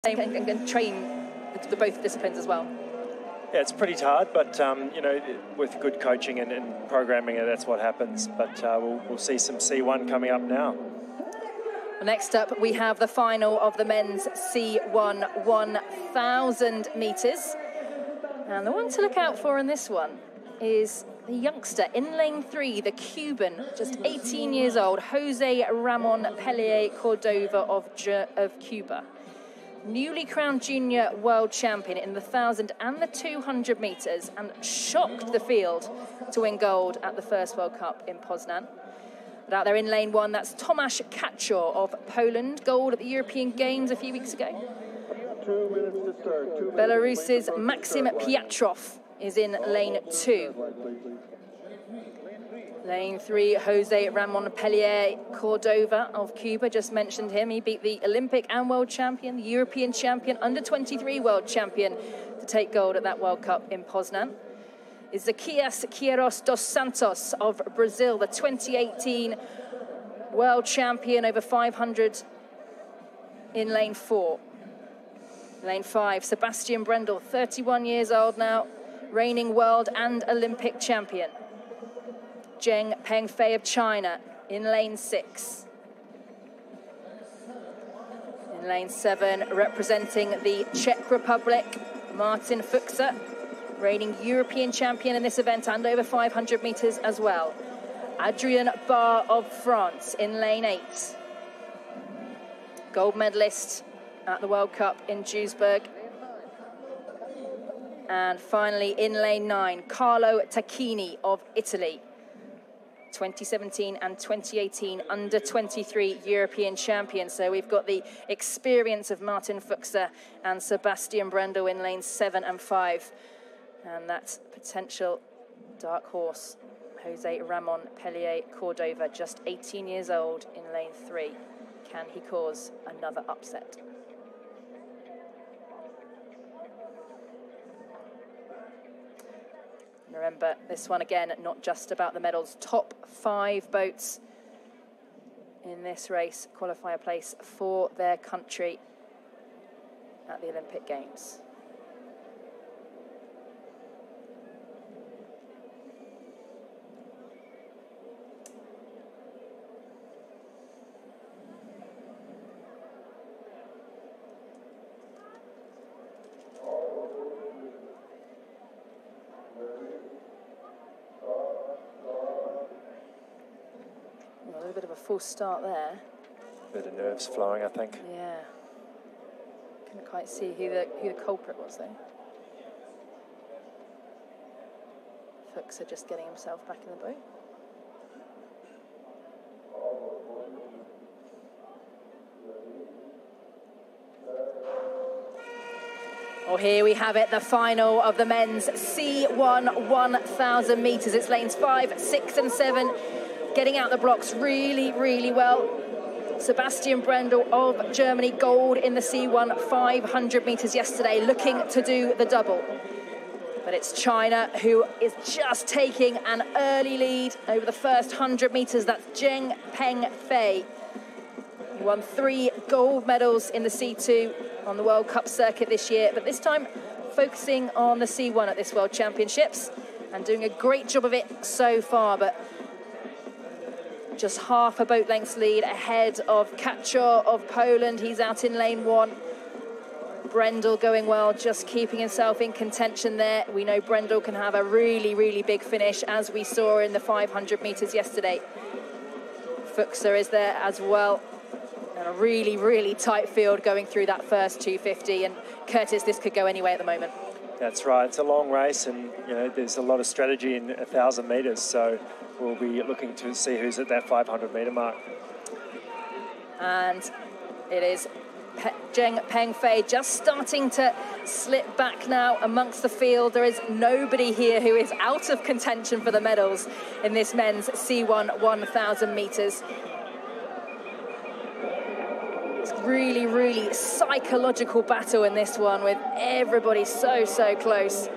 and train the both disciplines as well? Yeah, it's pretty hard, but you know, with good coaching and programming, that's what happens. But we'll see some C1 coming up now. Well, next up, we have the final of the men's C1 1,000 metres. And the one to look out for in this one is the youngster in lane 3, the Cuban, just 18 years old, Jose Ramon Pellier Cordova of Cuba. Newly crowned junior world champion in the 1,000 and the 200 metres, and shocked the field to win gold at the first World Cup in Poznan. But out there in lane 1, that's Tomasz Kaczor of Poland, gold at the European Games a few weeks ago. 2 minutes to start. Belarus's Maxim Piatrov is in lane 2. Lane 3, Jose Ramon Pellier Cordova of Cuba, just mentioned him. He beat the Olympic and world champion, the European champion, under-23 world champion to take gold at that World Cup in Poznan. Is Zacchias Quiros dos Santos of Brazil, the 2018 world champion over 500 in lane 4. Lane 5, Sebastian Brendel, 31 years old now, reigning world and Olympic champion. Zheng Pengfei of China in lane 6. In lane 7, representing the Czech Republic, Martin Fuchser, reigning European champion in this event and over 500 metres as well. Adrien Barr of France in lane 8. Gold medalist at the World Cup in Duisburg. And finally, in lane 9, Carlo Tacchini of Italy. 2017 and 2018 under-23 European champion. So we've got the experience of Martin Fuchser and Sebastian Brendel in lanes 7 and 5. And that potential dark horse, Jose Ramon Pellier Cordova, just 18 years old in lane 3. Can he cause another upset? Remember, this one again, not just about the medals. Top 5 boats in this race qualify a place for their country at the Olympic Games. A bit of a false start there. Bit of nerves flowing, I think. Yeah. Couldn't quite see who the culprit was, though. Fuchser just getting himself back in the boat. Well, here we have it, the final of the men's C1 1,000 metres. It's lanes 5, 6 and 7. Getting out the blocks really, really well. Sebastian Brendel of Germany, gold in the C1 500 metres yesterday, looking to do the double. But it's China who is just taking an early lead over the first 100 metres. That's Zheng Pengfei. He won 3 gold medals in the C2 on the World Cup circuit this year, but this time focusing on the C1 at this World Championships and doing a great job of it so far, but just half a boat length's lead ahead of Kaczor of Poland. He's out in lane 1. Brendel going well, just keeping himself in contention there. We know Brendel can have a really, really big finish, as we saw in the 500 metres yesterday. Fuchser is there as well. And a really, really tight field going through that first 250. And Curtis, this could go anyway at the moment. That's right. It's a long race, and you know there's a lot of strategy in 1,000 metres. So we'll be looking to see who's at that 500-metre mark. And it is Zheng Pengfei just starting to slip back now amongst the field. There is nobody here who is out of contention for the medals in this men's C1 1,000 metres. It's really, really psychological battle in this one, with everybody so, so close.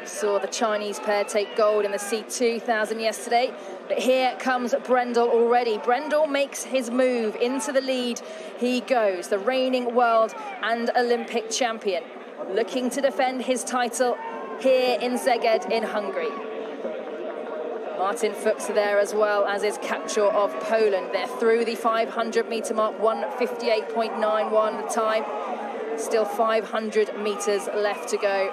Saw the Chinese pair take gold in the C2000 yesterday. But here comes Brendel already. Brendel makes his move into the lead. He goes, the reigning world and Olympic champion, looking to defend his title here in Szeged in Hungary. Martin Fuchs there as well, as is Canoe of Poland. They're through the 500-metre mark, 1:58.91 the time. Still 500 metres left to go.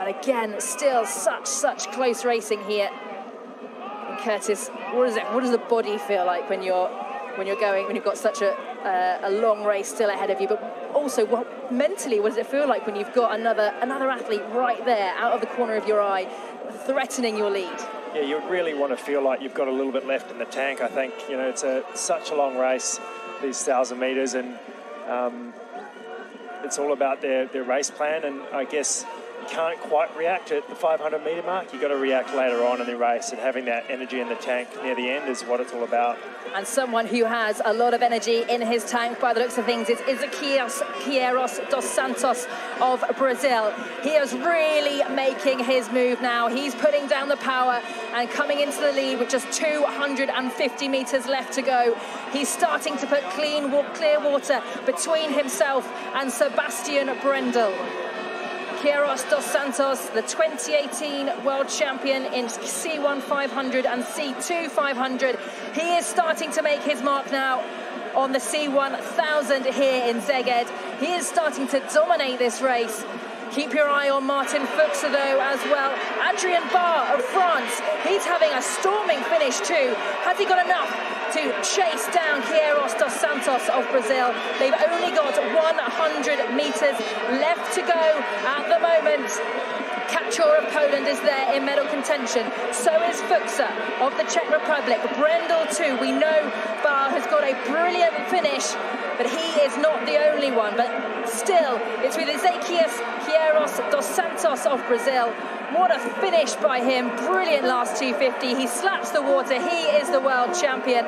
And again, still such close racing here. And Curtis, what does the body feel like when you've got such a long race still ahead of you? But also, mentally, what does it feel like when you've got another athlete right there, out of the corner of your eye, threatening your lead? Yeah, you really want to feel like you've got a little bit left in the tank. I think, you know, it's such a long race, these 1,000 metres, and it's all about their race plan. And I guess you can't quite react at the 500-metre mark. You've got to react later on in the race, and having that energy in the tank near the end is what it's all about. And someone who has a lot of energy in his tank, by the looks of things, is Queiroz dos Santos of Brazil. He is really making his move now. He's putting down the power and coming into the lead with just 250 metres left to go. He's starting to put clear water between himself and Sebastian Brendel. Queiroz dos Santos, the 2018 world champion in C1 500 and C2 500. He is starting to make his mark now on the C1 1000 here in Szeged. He is starting to dominate this race. Keep your eye on Martin Fuchs, though, as well. Adrien Barr of France, he's having a storming finish too. Has he got enough to chase down Queiroz dos Santos of Brazil? They've only got 100 metres left to go at the moment. Canoe of Poland is there in medal contention. So is Fuchs of the Czech Republic. Brendel too. We know Barr has got a brilliant finish, but he is not the only one. But still, it's with Queiroz dos Santos of Brazil. What a finish by him. Brilliant last 250. He slaps the water. He is the world champion.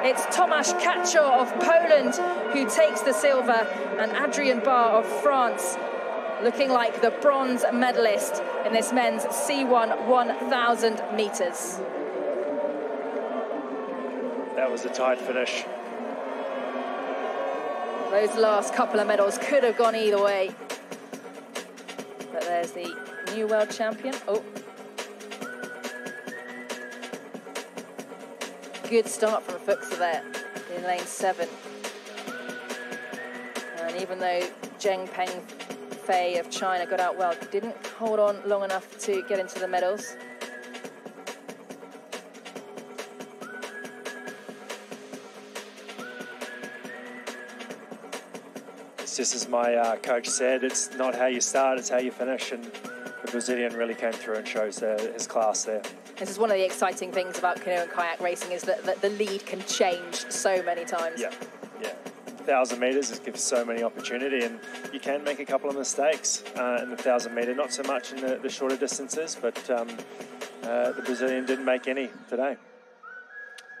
It's Tomasz Canoe of Poland who takes the silver, and Adrien Barr of France looking like the bronze medalist in this men's C1 1000 metres. That was a tight finish. Those last couple of medals could have gone either way. But there's the new world champion. Oh. Good start from Fuchs there in lane 7. And even though Zheng Pengfei of China got out well, didn't hold on long enough to get into the medals. It's just as my coach said, it's not how you start, it's how you finish, and the Brazilian really came through and shows his class there. This is one of the exciting things about canoe and kayak racing, is that the lead can change so many times. Yeah. 1,000 metres, it gives so many opportunity, and you can make a couple of mistakes in the 1,000 metre, not so much in the shorter distances, but the Brazilian didn't make any today.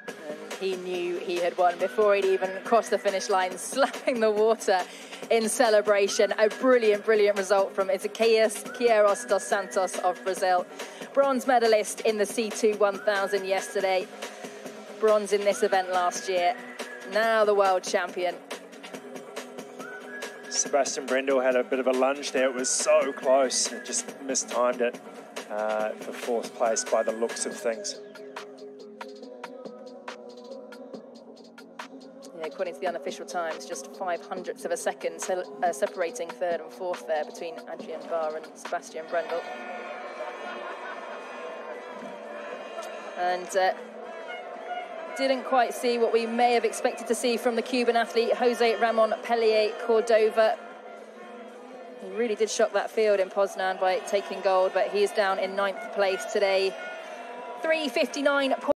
And he knew he had won before he'd even crossed the finish line, slapping the water in celebration. A brilliant result from Queiroz dos Santos of Brazil. Bronze medalist in the C2 1000 yesterday. Bronze in this event last year. Now the world champion. Sebastian Brendel had a bit of a lunge there. It was so close. It just mistimed it for 4th place by the looks of things. Yeah, according to the unofficial times, just 0.05 of a second separating 3rd and 4th there between Adrien Barr and Sebastian Brendel. And didn't quite see what we may have expected to see from the Cuban athlete, Jose Ramon Pellier Cordova. He really did shock that field in Poznan by taking gold, but he is down in 9th place today. 3:59.